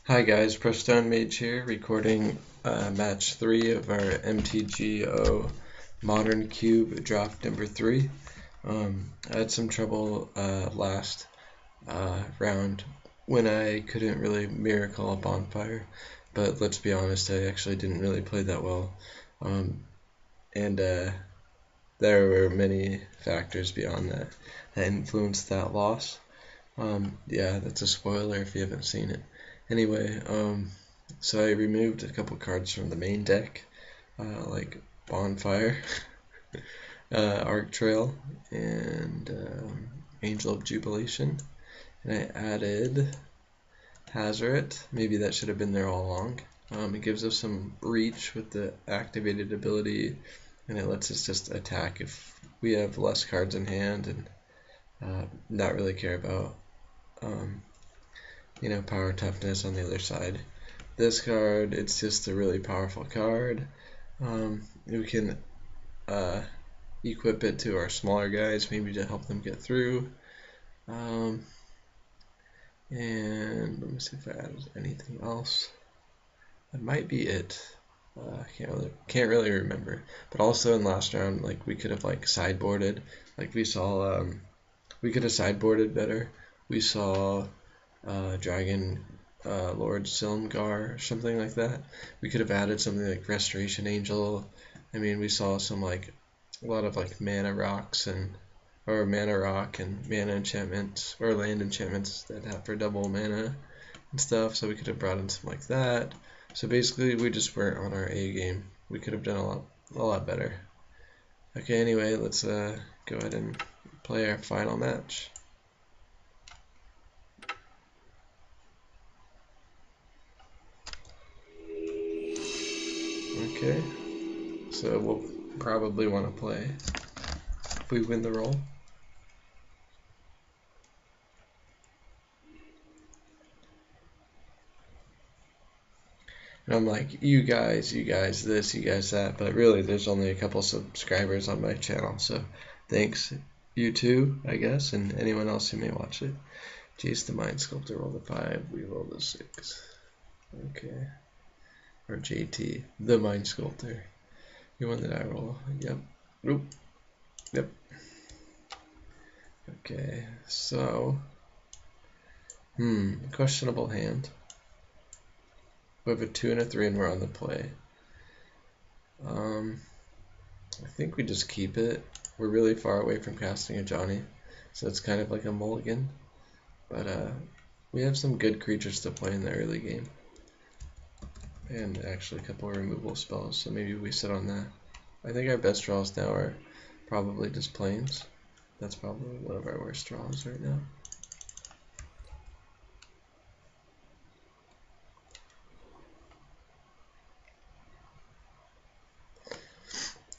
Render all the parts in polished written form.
Hi guys, Pressstone Mage here, recording match 3 of our MTGO Modern Cube draft number 3. I had some trouble last round when I couldn't really miracle a bonfire, but let's be honest, I actually didn't really play that well. And there were many factors beyond that that influenced that loss. Yeah, that's a spoiler if you haven't seen it. Anyway, so I removed a couple cards from the main deck, like Bonfire, Arc Trail, and Angel of Jubilation. And I added Hazoret. Maybe that should have been there all along. It gives us some reach with the activated ability, and it lets us just attack if we have less cards in hand and not really care about power toughness on the other side. This card, it's just a really powerful card. We can equip it to our smaller guys, maybe to help them get through. And let me see if I added anything else. That might be it. Can't really remember. But also in last round, like we could have like sideboarded. Like we saw, we could have sideboarded better. We saw Dragon Lord Silumgar or something like that. We could have added something like Restoration Angel. I mean, we saw some like a lot of like mana rocks or mana rock and mana enchantments or land enchantments that have for double mana and stuff. So we could have brought in something like that. So basically, we just weren't on our A game. We could have done a lot better. Okay, anyway, let's go ahead and play our final match. Okay, so we'll probably want to play if we win the roll. And I'm like, you guys this, you guys that, but really there's only a couple subscribers on my channel, so thanks, you too, I guess, and anyone else who may watch it. Jace the Mind Sculptor rolled a 5, we rolled a 6. Okay. Or JT, the Mind Sculptor. You one that I roll. Yep. Oop. Yep. Okay, so questionable hand. We have a 2 and a 3 and we're on the play. I think we just keep it. We're really far away from casting a Johnny, so it's kind of like a mulligan. But we have some good creatures to play in the early game. And actually a couple of removal spells, so maybe we sit on that. I think our best draws now are probably just plains. That's probably one of our worst draws right now.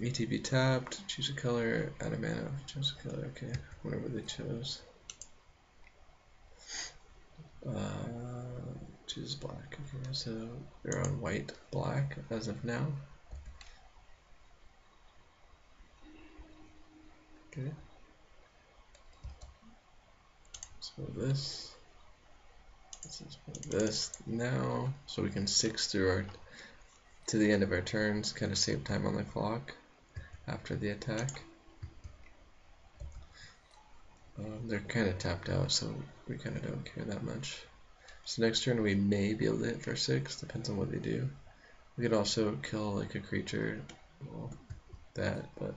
ETB tapped, choose a color, add a mana, choose a color, okay, whatever they chose. Choose black, okay, so they're on white, black as of now. Okay. So this is this now, so we can 6 through to the end of our turns, kind of save time on the clock after the attack. They're kind of tapped out, so we kind of don't care that much. So next turn we may be able to hit for 6, depends on what they do. We could also kill like a creature, well, that, but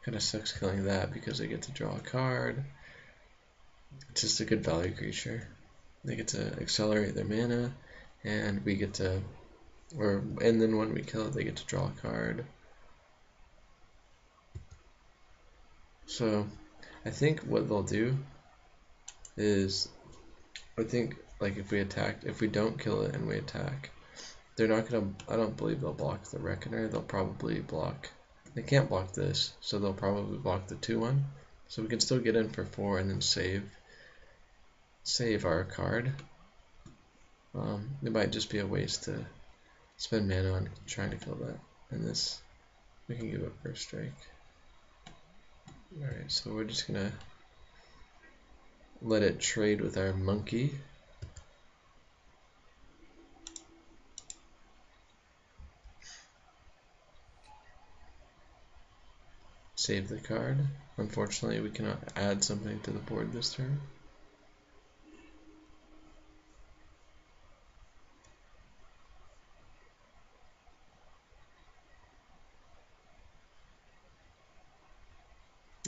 kind of sucks killing that because they get to draw a card. It's just a good value creature. They get to accelerate their mana, and we get to, and then when we kill it, they get to draw a card. So I think what they'll do is, I think like if we don't kill it and we attack, they're not gonna, I don't believe they'll block the Reckoner. They'll probably block, they can't block this, so they'll probably block the 2/1. So we can still get in for 4 and then save our card. It might just be a waste to spend mana on trying to kill that. And this, we can give it first strike. Alright, so we're just gonna let it trade with our monkey. save the card. Unfortunately, we cannot add something to the board this turn.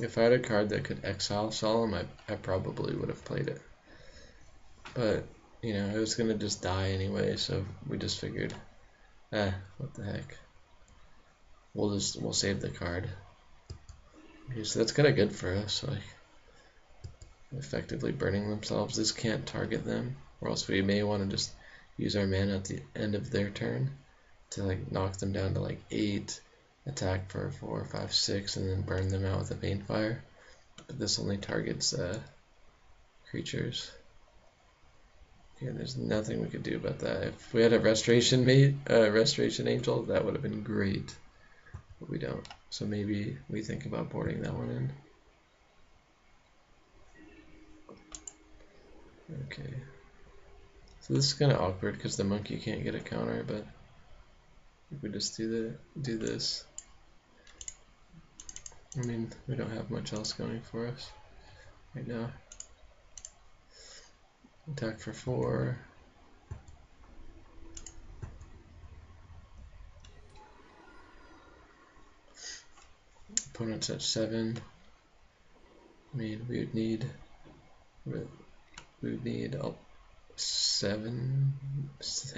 If I had a card that could exile Solemn, I probably would have played it. But, you know, it was going to just die anyway, so we just figured, what the heck. We'll save the card. Okay, so that's kind of good for us, like effectively burning themselves. This can't target them, or else we may want to just use our mana at the end of their turn to like knock them down to like 8, attack for 4, 5, 6, and then burn them out with a Banefire. But this only targets creatures. Okay, there's nothing we could do about that. If we had a Restoration Angel, that would have been great. But we don't. So maybe we think about boarding that one in. Okay. So this is kind of awkward because the monkey can't get a counter, but if we just do this. I mean, we don't have much else going for us right now. Attack for 4. Opponent's at 7. I mean, we would need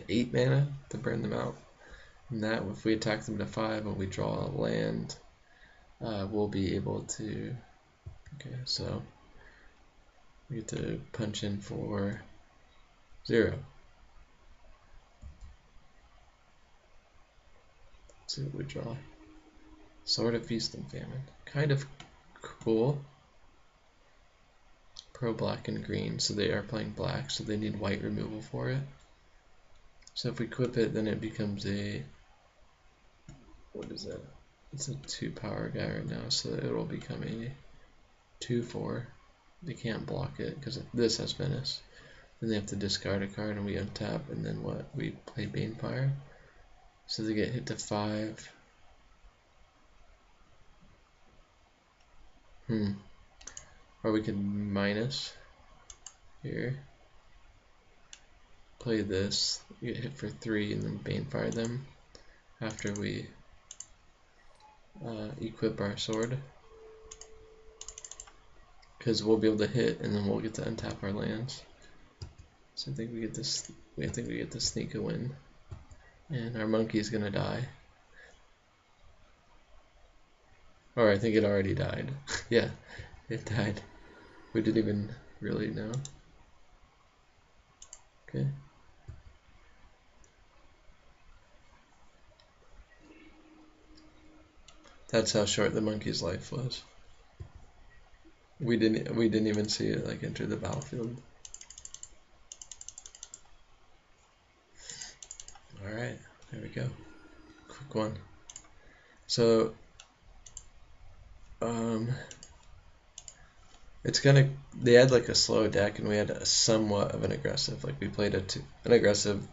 8 mana to burn them out. And that, if we attack them to 5 and we draw a land, we'll be able to. Okay, so we get to punch in for 0. Let's see what we draw. Sword of Feast and Famine. Kind of cool. Pro black and green, so they are playing black, so they need white removal for it. So if we equip it, then it becomes a, what is that? It's a 2-power guy right now, so it will become a 2/4. They can't block it because this has Menace. Then they have to discard a card, and we untap, and then what? We play Banefire. So they get hit to 5. Or we can minus here. Play this, get hit for 3, and then Banefire them after we equip our sword. Because we'll be able to hit, and then we'll get to untap our lands. So I think we get this. I think we get to sneak a win, and our monkey's gonna die. Or I think it already died. Yeah, it died. We didn't even really know. Okay. That's how short the monkey's life was. We didn't even see it like enter the battlefield. All right, there we go. Quick one. So it's gonna. They had like a slow deck, and we had a somewhat of an aggressive. Like we played an aggressive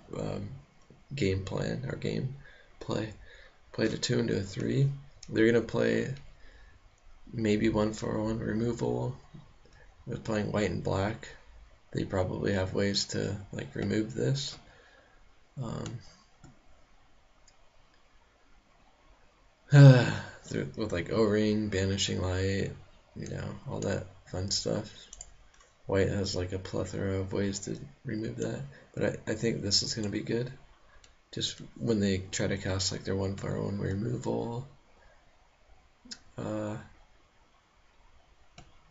game plan or game play. Played a 2 into a 3. They're gonna play maybe 1/1 removal. With playing white and black, they probably have ways to like remove this. With like O-ring, banishing light, you know, all that fun stuff. White has like a plethora of ways to remove that, but I think this is gonna be good. Just when they try to cast like their 1/1 removal,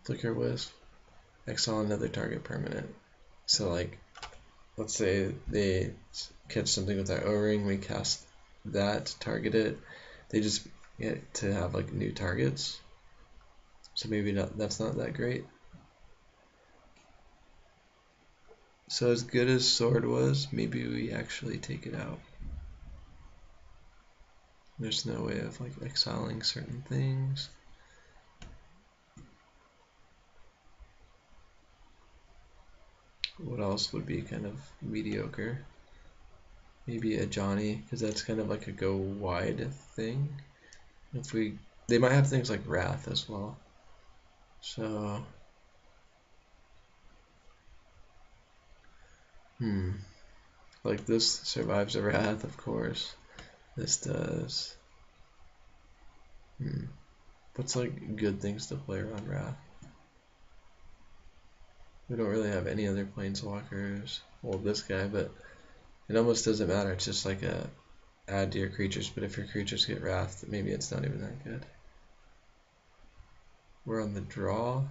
Flicker Wisp, exile another target permanent. So like, let's say they catch something with our O-ring, we cast that, target it, they just get to have like new targets. So maybe that's not that great. So as good as Sword was, maybe we actually take it out. There's no way of like exiling certain things. What else would be kind of mediocre? Maybe a Johnny, because that's kind of like a go wide thing. If we they might have things like Wrath as well. So, like this survives a Wrath, of course. This does. What's like good things to play around Wrath? We don't really have any other planeswalkers. Well, this guy, but it almost doesn't matter. It's just like a add to your creatures, but if your creatures get Wrath, maybe it's not even that good. We're on the draw.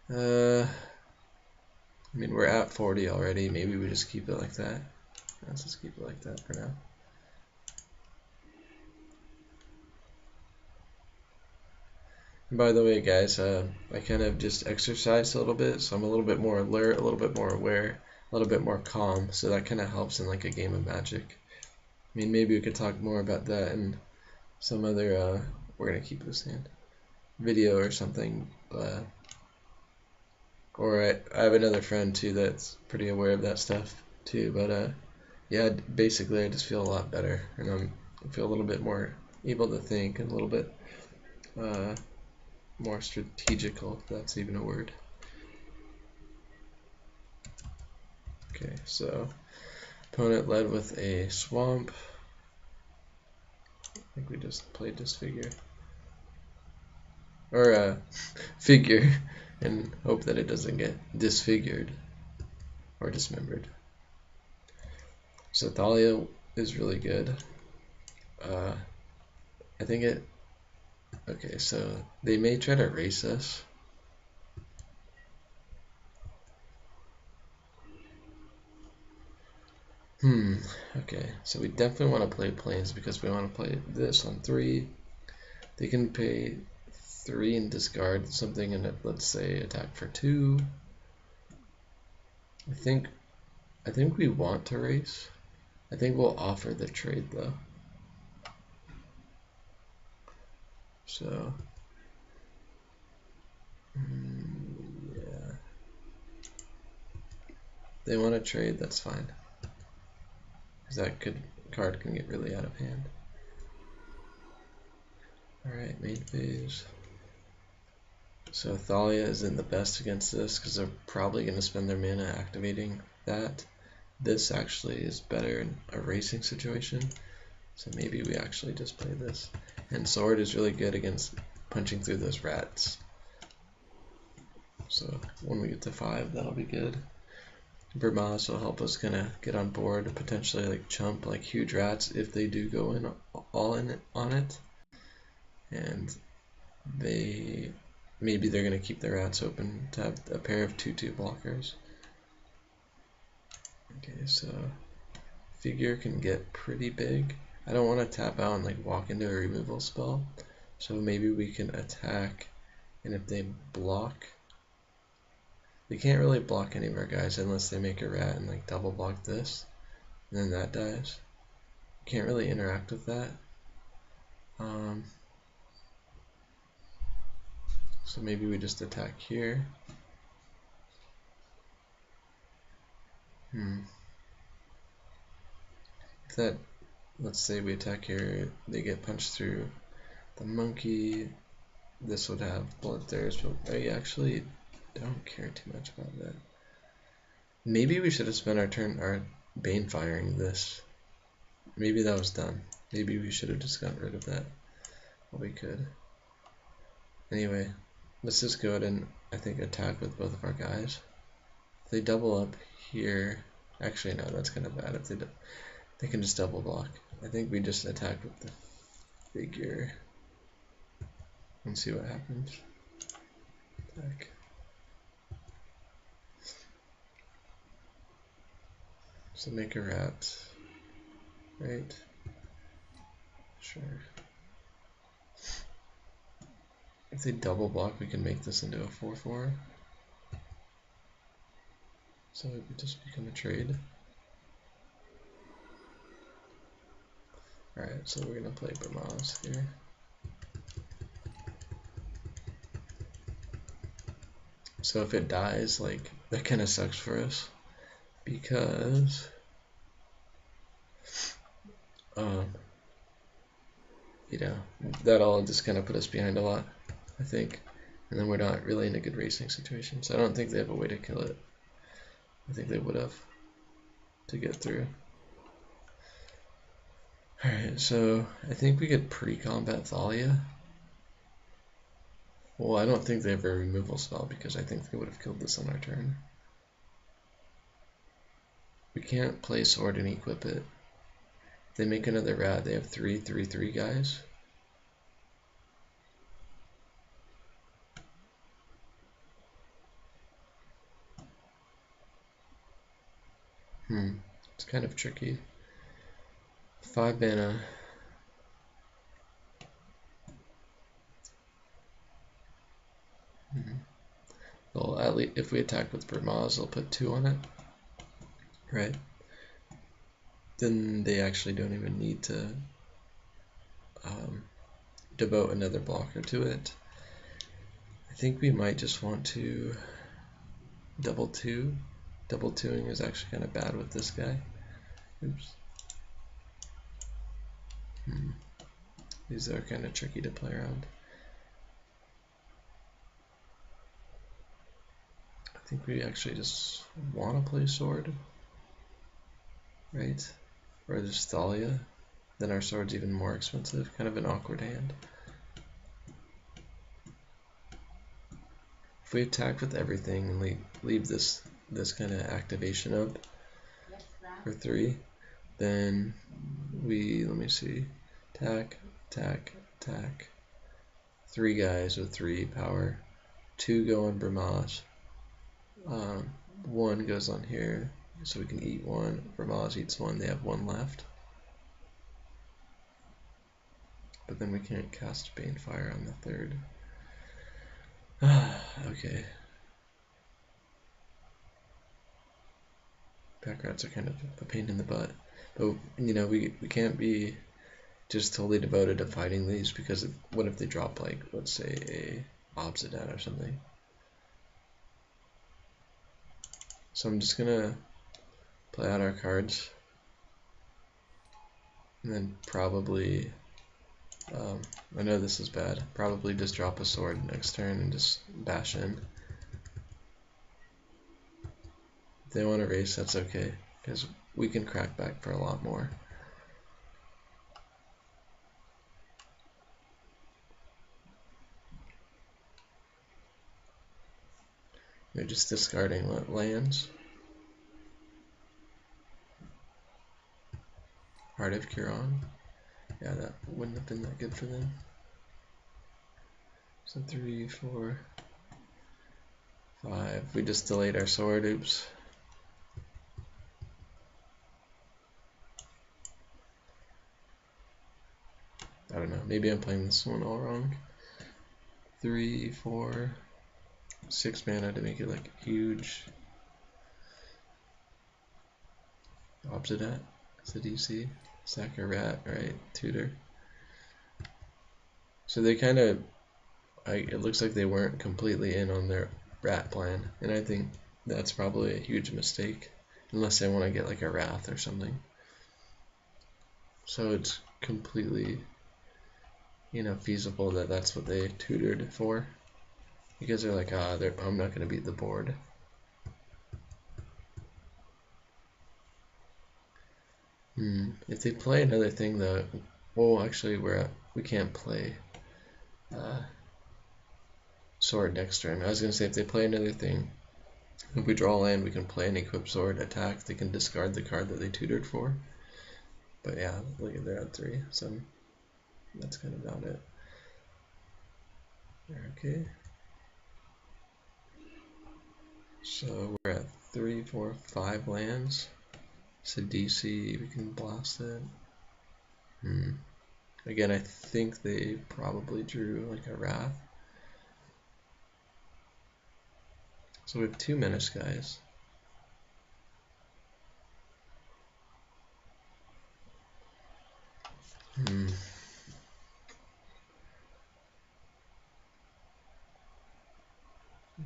I mean, we're at 40 already. Maybe we just keep it like that. Let's just keep it like that for now. And by the way, guys, I kind of just exercised a little bit, so I'm a little bit more alert, a little bit more aware, a little bit more calm, so that kind of helps in like a game of Magic. I mean, maybe we could talk more about that in some other, we're going to keep this hand, video or something. Or I have another friend too that's pretty aware of that stuff too, but yeah, basically I just feel a lot better, and I feel a little bit more able to think and a little bit more strategical, if that's even a word. Okay, so opponent led with a swamp. I think we just played Disfigure. Or figure, and hope that it doesn't get disfigured or dismembered. So Thalia is really good. I think it... Okay, so they may try to race us. Okay, so we definitely want to play planes because we want to play this on 3. They can pay 3 and discard something, and let's say attack for 2. I think we want to race. I think we'll offer the trade though. So yeah, they want to trade. That's fine, because that card can get really out of hand. Alright, main phase. So Thalia isn't the best against this because they're probably going to spend their mana activating that. This actually is better in a racing situation, so maybe we actually just play this. And Sword is really good against punching through those rats. So when we get to 5, that'll be good. Burmaz will help us kind of get on board, potentially like chump like huge rats if they do go in all in on it. And maybe they're going to keep their rats open to have a pair of 2/2 blockers. Okay, so figure can get pretty big. I don't want to tap out and like walk into a removal spell, so maybe we can attack, and if they block, they can't really block any of our guys unless they make a rat and like double block this, and then that dies. Can't really interact with that. So maybe we just attack here. If that, let's say we attack here, they get punched through the monkey. This would have blood thirst, but I actually don't care too much about that. Maybe we should have spent our turn Bane firing this. Maybe that was dumb. Maybe we should have just gotten rid of that. Well, we could. Anyway, let's just go ahead and I think attack with both of our guys. If they double up here, actually no, that's kind of bad. If they can just double block. I think we just attack with the figure and see what happens. Attack. So make a rat, right? Sure. If they double block, we can make this into a 4/4. So it would just become a trade. Alright, so we're gonna play Burmaz here. So if it dies, like, that kind of sucks for us. because that all just kind of put us behind a lot, I think, and then we're not really in a good racing situation. So I don't think they have a way to kill it. I think they would have to get through. Alright, so I think we could pre-combat Thalia. Well, I don't think they have a removal spell because I think they would have killed this on our turn. We can't play sword and equip it. If they make another rat, they have 3/3/3 guys. It's kind of tricky. 5 mana. Well, at least if we attack with Vermaz, they'll put 2 on it, right? Then they actually don't even need to devote another blocker to it. I think we might just want to double 2. Double 2ing is actually kind of bad with this guy. Oops. These are kind of tricky to play around. I think we actually just want to play sword, right? Or just Thalia. Then our sword's even more expensive. Kind of an awkward hand. If we attack with everything and leave this kind of activation up for 3, then let me see, attack, attack, attack. 3 guys with 3 power. 2 go on Vermaz. 1 goes on here, so we can eat 1. Vermaz eats 1. They have 1 left. But then we can't cast Banefire on the 3rd. Okay. Pack rats are kind of a pain in the butt. But, we can't be just totally devoted to fighting these because what if they drop, like, let's say a Obsidian or something? So I'm just gonna play out our cards. And then probably, I know this is bad, probably just drop a sword next turn and just bash in. If they want to race, that's okay, because we can crack back for a lot more. They're just discarding lands. Heart of Kiran. Yeah, that wouldn't have been that good for them. So 3, 4, 5. We just delayed our sword. Oops. I don't know. Maybe I'm playing this one all wrong. 3, 4, 6 mana to make it like huge. Obsidian. It's a DC. Sack a rat, right? Tutor. So they kind of, it looks like they weren't completely in on their rat plan, and I think that's probably a huge mistake, unless they want to get like a wrath or something. So it's completely, feasible that that's what they tutored for, because they're like, I'm not going to beat the board. If they play another thing though, well, actually we can't play sword next turn. I was going to say if they play another thing, if we draw land, we can play an equip sword, attack, they can discard the card that they tutored for. But yeah, look at they're at 3, so that's kind of about it. Okay. So we're at 3, 4, 5 lands. So DC, we can blast it. Again, I think they probably drew like a wrath. So we have 2 Menace guys. I'm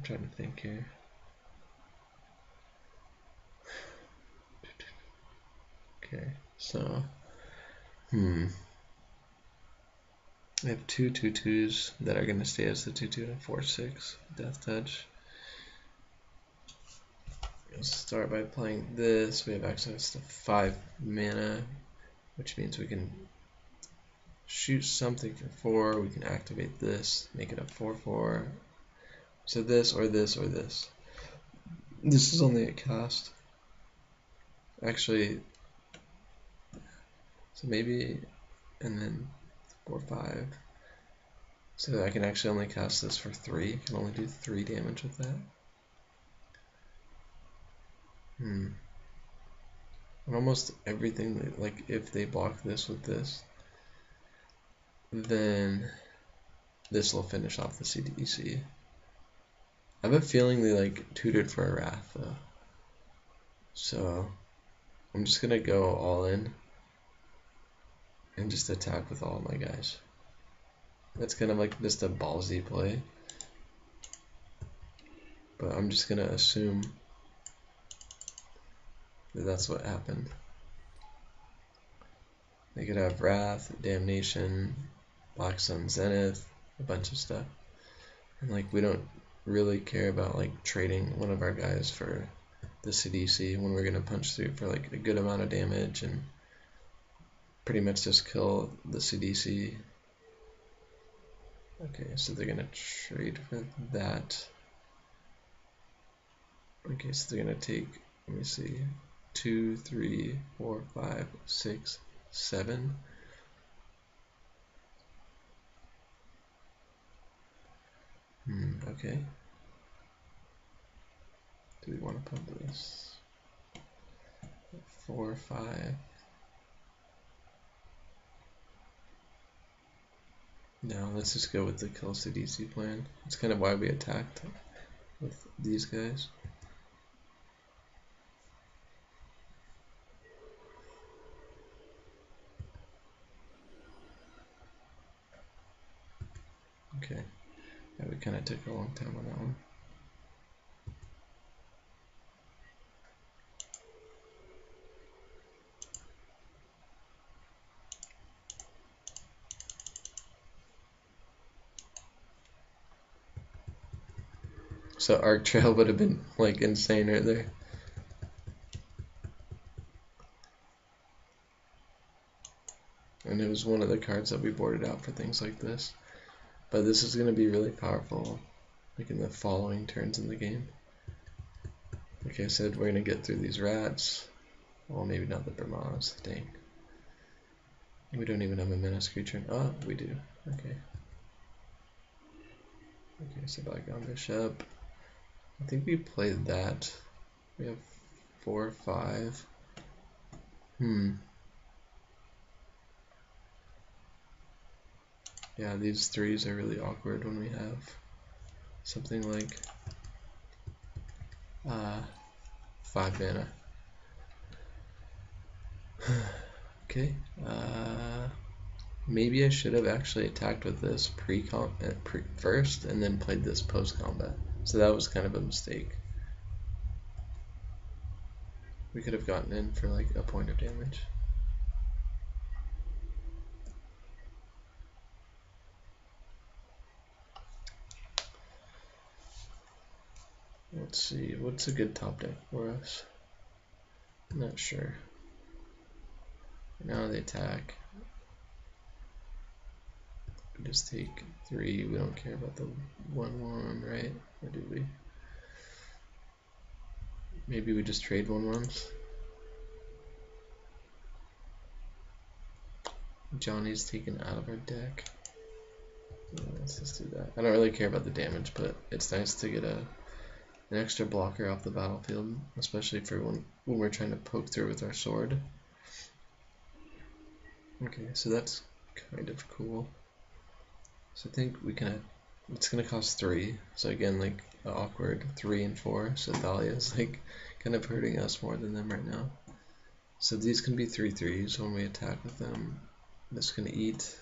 trying to think here. Okay, so I have two 2/2s that are gonna stay as the 2/2 and 4/6 death touch. Let's start by playing this. We have access to 5 mana, which means we can shoot something for 4. We can activate this, make it a 4/4. So this or this or this. This is only a cast. Actually, so maybe, and then 4/5. So I can actually only cast this for 3. I can only do 3 damage with that. And almost everything, like if they block this with this, then this will finish off the CDC. I have a feeling they like tutored for a Wrath though. So I'm just gonna go all in and just attack with all my guys. That's kind of like just a ballsy play. But I'm just gonna assume that that's what happened. They could have Wrath, Damnation, Black Sun Zenith, a bunch of stuff. And like we don't really care about like trading one of our guys for the CDC when we're gonna punch through for like a good amount of damage and pretty much just kill the CDC. Okay, so they're gonna trade for that. Okay, so they're gonna take, let me see, 2, 3, 4, 5, 6, 7. Okay. Do we want to put this 4, 5? No, let's just go with the kill CDC plan. That's kind of why we attacked with these guys. Okay. Yeah, we kind of took a long time on that one. So Arc Trail would have been like insane right there. And it was one of the cards that we boarded out for things like this. But this is going to be really powerful like in the following turns in the game. Like I said, we're going to get through these rats. Well, maybe not the Brahmas, dang. We don't even have a menace creature. Oh, we do. Okay. Okay, so back on Bishop. I think we played that. We have 4, 5. Yeah, these 3s are really awkward when we have something like 5 mana. Okay. Maybe I should have actually attacked with this first and then played this post-combat. So that was kind of a mistake. We could have gotten in for like a point of damage. Let's see, what's a good top deck for us? I'm not sure. Now they attack. We just take 3. We don't care about the 1/1, right? Or do we? Maybe we just trade 1/1s. Johnny's taken out of our deck. Yeah, let's just do that. I don't really care about the damage, but it's nice to get an extra blocker off the battlefield, especially for when we're trying to poke through with our sword. Okay, so that's kind of cool. So I think we can, it's going to cost 3. So again, like awkward 3 and 4. So Thalia is like kind of hurting us more than them right now. So these can be 3/3s when we attack with them. This can eat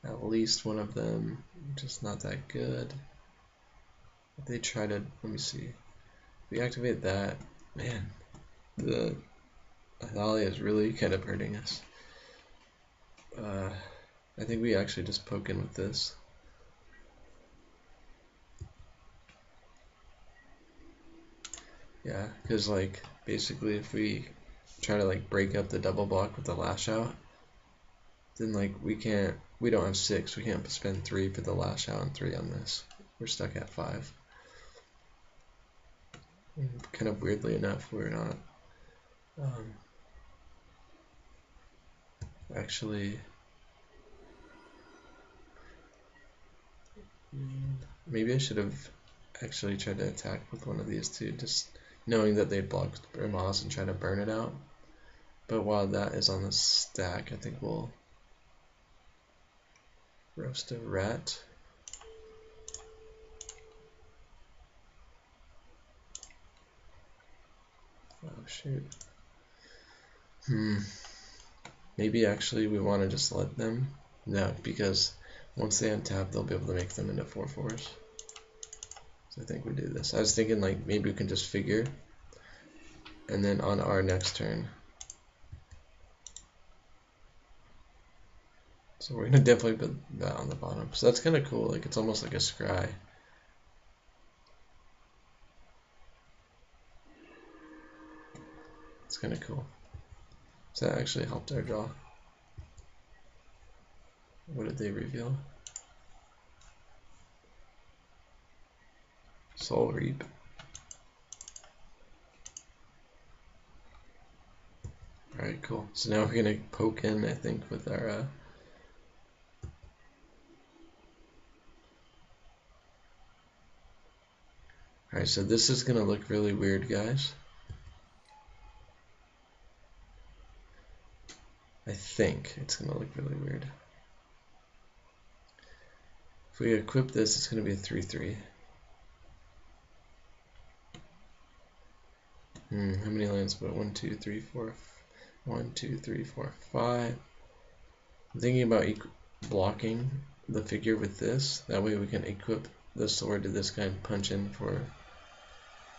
at least one of them, just not that good. If they try to, let me see. If we activate that, man, the Thalia is really kind of hurting us. I think we actually just poke in with this. Yeah, because like basically if we try to like break up the double block with the lash out, then like we don't have 6, we can't spend 3 for the lash out and 3 on this. We're stuck at 5. And kind of weirdly enough, we're not actually. Maybe I should have actually tried to attack with one of these two, just knowing that they'd block Brimaz and try to burn it out. But while that is on the stack, I think we'll roast a rat. Oh shoot. Maybe actually we want to just let them. No, because once they untap, they'll be able to make them into 4/4s. So I think we do this. I was thinking like maybe we can just figure, and then on our next turn. So we're gonna definitely put that on the bottom. So that's kind of cool. Like it's almost like a scry. It's kind of cool. So that actually helped our draw. What did they reveal? Soul Reap. Alright, cool. So now we're gonna poke in, I think, with our Alright, so this is gonna look really weird, guys. I think it's gonna look really weird. If we equip this, it's gonna be a 3/3. How many lands? But 1, 2, 3, 4. 1, 2, 3, 4, 5. I'm thinking about blocking the figure with this. That way we can equip the sword to this guy and punch in for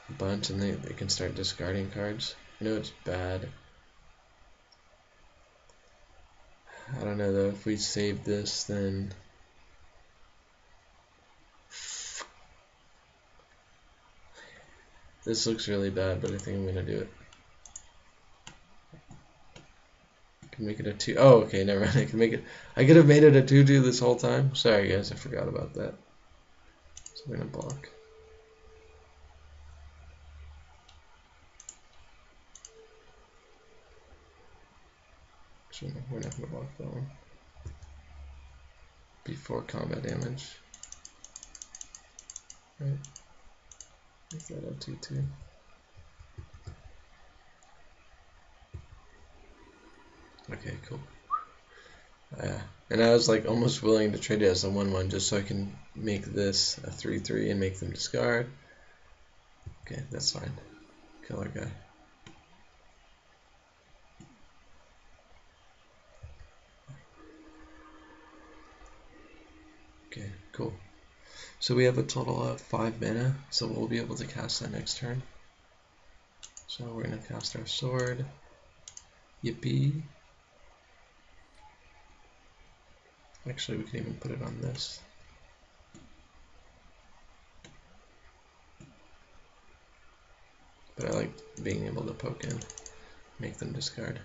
a bunch, and they can start discarding cards. I know it's bad. I don't know though. If we save this, then this looks really bad, but I think I'm gonna do it. I can make it a 2. Oh, okay, never mind. I can make it. I could have made it a 2/2 this whole time. Sorry, guys, I forgot about that. So we're gonna block. Actually, no, we're not gonna block that one. Before combat damage. Right. Make that a 2/2. Okay, cool. And I was like almost willing to trade it as a 1/1 just so I can make this a 3/3 and make them discard. Okay, that's fine. Kill our guy. Okay, cool. So we have a total of 5 mana, so we'll be able to cast that next turn. So we're gonna cast our sword. Yippee. Actually, we can even put it on this. But I like being able to poke in, make them discard.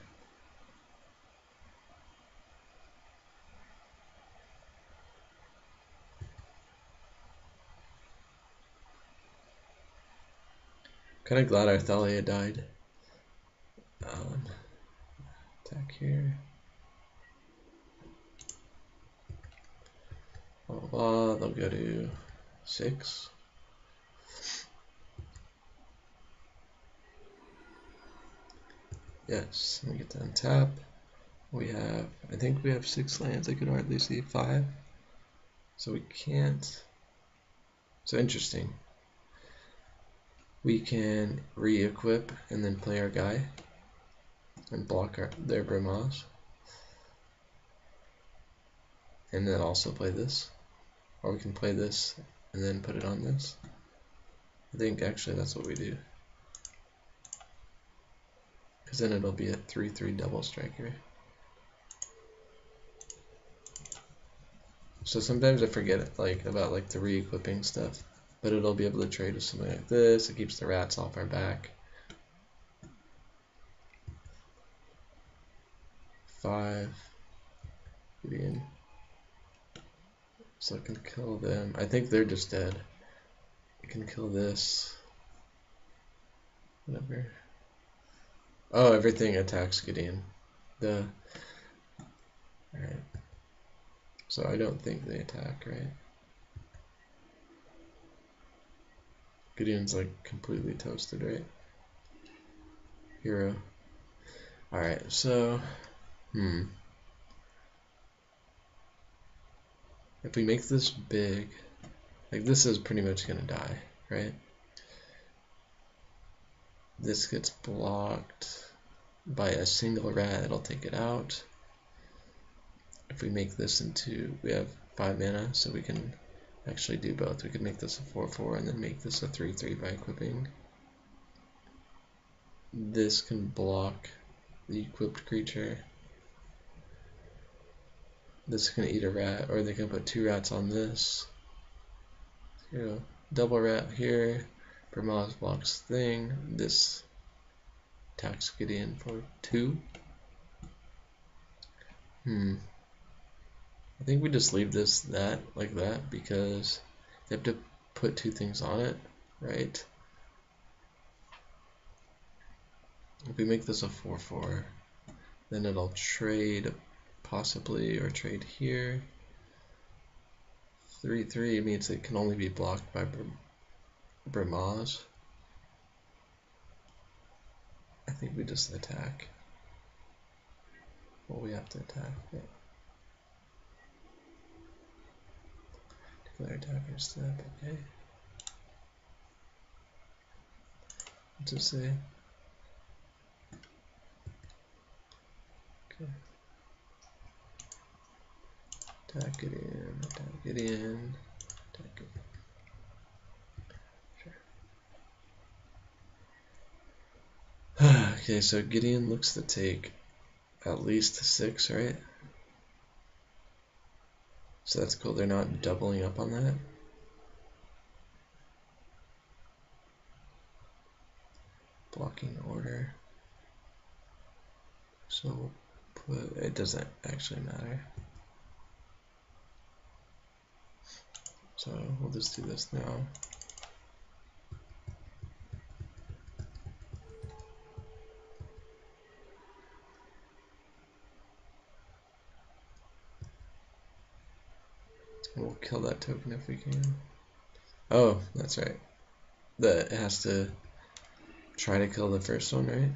Kind of glad our Thalia died. Attack here. Blah, blah, blah. They'll go to 6. Yes, let me get to untap. We have, I think we have 6 lands. I could hardly see 5. So we can't. So interesting. We can re-equip and then play our guy and block their Brimaz. And then also play this. Or we can play this and then put it on this. I think actually that's what we do. because then it'll be a 3/3 double striker. So sometimes I forget about the re-equipping stuff, but it'll be able to trade with something like this. It keeps the rats off our back. 5. Gideon. So I can kill them. I think they're just dead. I can kill this. Whatever. Oh, everything attacks Gideon. Alright. So I don't think they attack, right? Gideon's like completely toasted, right? Hero. Alright, so if we make this big, like this is pretty much gonna die, right? This gets blocked by a single rat, it'll take it out. If we make this into, we have 5 mana, so we can actually do both. We could make this a 4/4 and then make this a 3/3 by equipping. This can block the equipped creature. This can eat a rat, or they can put 2 rats on this. Here we go. Double rat here. Brimaz blocks thing. This attacks Gideon for 2. I think we just leave this like that because they have to put 2 things on it, right? If we make this a 4/4, then it'll trade possibly, or trade here. 3/3 means it can only be blocked by Brimaz. I think we just attack. Well, we have to attack. Yeah. Declare attacker step. Okay. What's it say? Okay. Attack it in. Attack it in. Attack it. Sure. Okay, so Gideon looks to take at least 6, right? So that's cool. They're not doubling up on that. Blocking order. So we'll put, it doesn't actually matter. So we'll just do this now. We'll kill that token if we can. Oh, that's right. It has to try to kill the first one, right?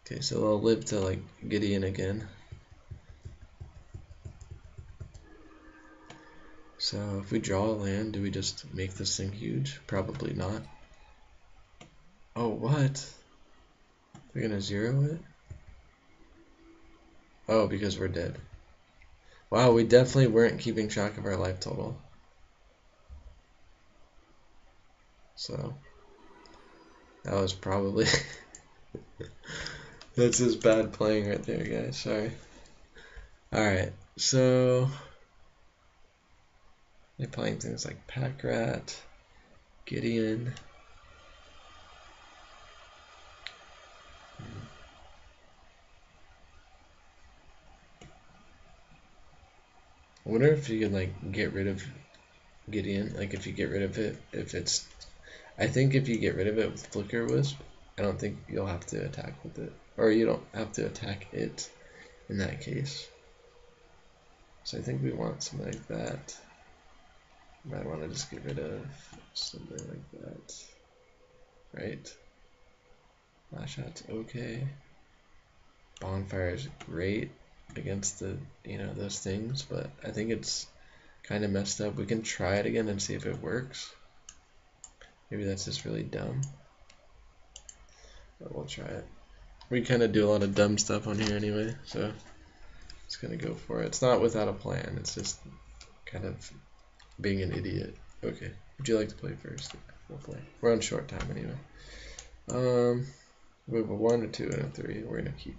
Okay, so they'll live to like Gideon again. So if we draw a land, do we just make this thing huge? Probably not. Oh, what? They're gonna 0 it? Oh, because we're dead. Wow, we definitely weren't keeping track of our life total. So that was probably that's just bad playing right there, guys. Sorry. Alright, so they're playing things like Pack Rat, Gideon. I wonder if you can like get rid of Gideon, like if you get rid of it, if it's, I think if you get rid of it with Flicker Wisp, I don't think you'll have to attack with it, or you don't have to attack it in that case. So I think we want something like that. Might want to just get rid of something like that, right? Lash Out's okay. Bonfire is great against the, those things, but I think it's kind of messed up. We can try it again and see if it works. Maybe that's just really dumb, but we'll try it. We kind of do a lot of dumb stuff on here anyway, so it's gonna go for it. It's not without a plan, it's just kind of being an idiot. Okay, would you like to play first? We'll play. We're on short time anyway. We have a 1, a 2, and a 3. We're gonna keep.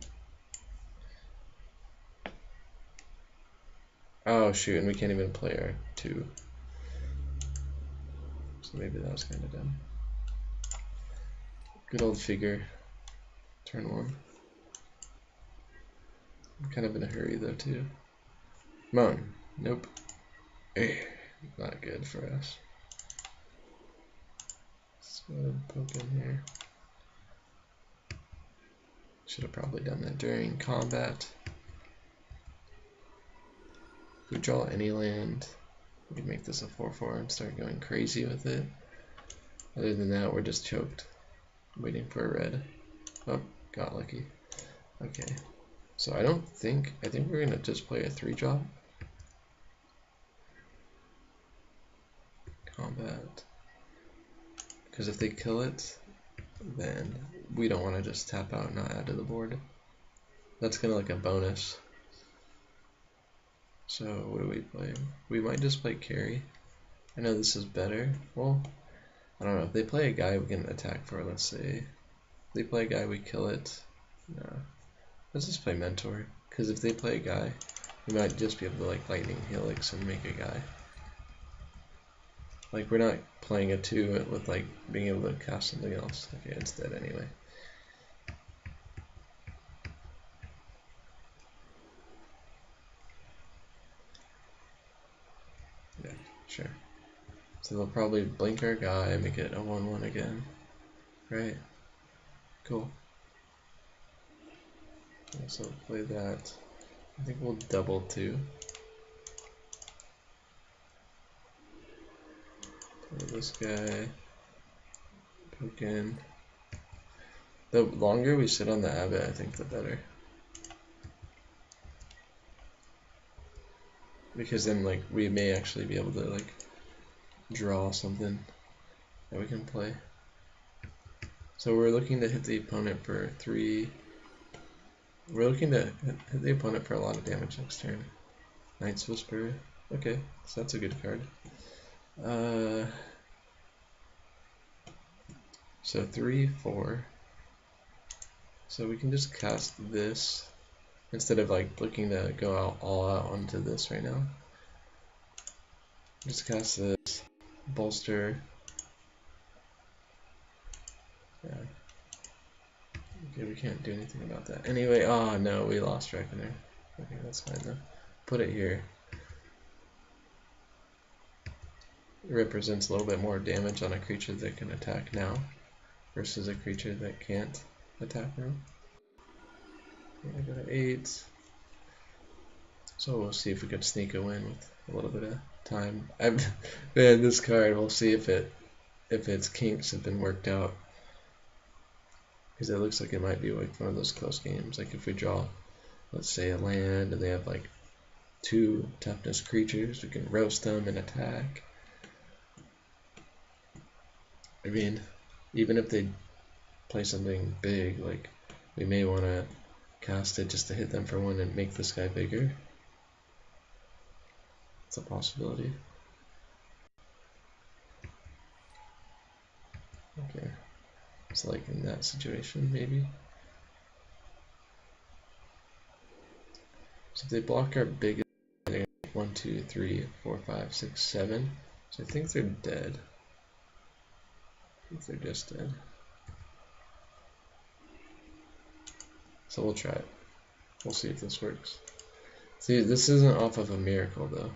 Oh shoot, and we can't even play our 2. So maybe that was kind of dumb. Good old figure. Turn 1. I'm kind of in a hurry though too. Come on. Nope. Not good for us. Let's go ahead and poke in here. Should have probably done that during combat. If we draw any land, we can make this a 4/4 and start going crazy with it. Other than that, we're just choked. Waiting for a red. Oh, got lucky. Okay. So I think we're gonna just play a 3-drop. Combat. Because if they kill it, then we don't want to just tap out and not add to the board. That's kind of like a bonus. So what do we play? We might just play carry. I know this is better. Well, I don't know. If they play a guy we can attack for, let's say. If they play a guy, we kill it. No. Let's just play mentor. Because if they play a guy, we might just be able to like lightning helix and make a guy. Like we're not playing a 2 with like being able to cast something else. Okay, it's dead anyway. Yeah, sure. So they'll probably blink our guy and make it a 1/1 again. Right? Cool. Yeah, so play that. I think we'll double 2. Play this guy. Poke in. The longer we sit on the abbot, I think the better. Because then like we may actually be able to like draw something that we can play. So we're looking to hit the opponent for 3. We're looking to hit the opponent for a lot of damage next turn. Knight's Whisper. Okay, so that's a good card. So 3, 4. So we can just cast this instead of like looking to go out all out onto this right now. Just cast this, bolster. Yeah. Okay, we can't do anything about that. Anyway, oh no, we lost Reckoner. Okay, that's fine though. Put it here. It represents a little bit more damage on a creature that can attack now versus a creature that can't attack now. I got an 8. So we'll see if we can sneak a win with a little bit of time. Man, this card, we'll see if its kinks have been worked out. Because it looks like it might be like one of those close games. Like if we draw, let's say, a land and they have like 2 toughness creatures, we can roast them and attack. I mean, even if they play something big, like we may want to cast it just to hit them for 1 and make this guy bigger. It's a possibility. Okay, so like in that situation, maybe. So if they block our biggest, 1, 2, 3, 4, 5, 6, 7. So I think they're dead. I think they're just dead. So we'll try it. We'll see if this works. See, this isn't off of a miracle though.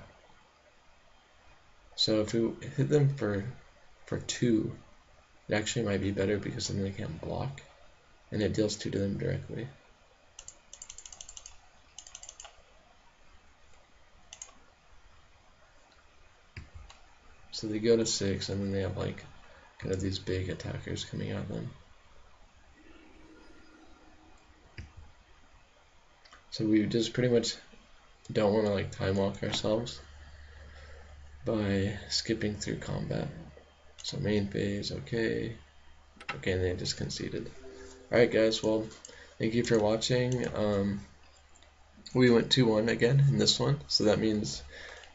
So if we hit them for 2, it actually might be better because then they can't block, and it deals 2 to them directly. So they go to 6, and then they have like kind of these big attackers coming at them. So we just pretty much don't want to like time walk ourselves by skipping through combat. So main phase, okay, and they just conceded. Alright guys, well, thank you for watching. We went 2-1 again in this one, so that means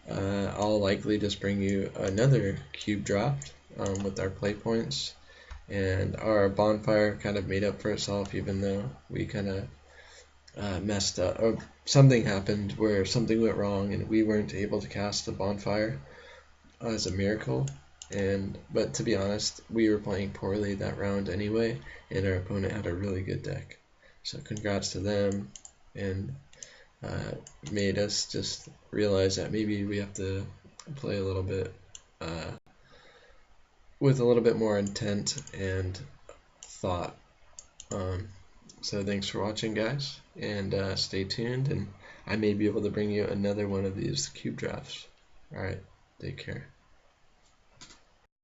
I'll likely just bring you another cube draft with our play points and our bonfire kind of made up for itself, even though we kind of messed up, or something happened where something went wrong and we weren't able to cast the bonfire as a miracle. But to be honest, we were playing poorly that round anyway, and our opponent had a really good deck. So congrats to them, and made us just realize that maybe we have to play a little bit with a little bit more intent and thought. So thanks for watching, guys, and stay tuned, and I may be able to bring you another one of these cube drafts. Alright, take care.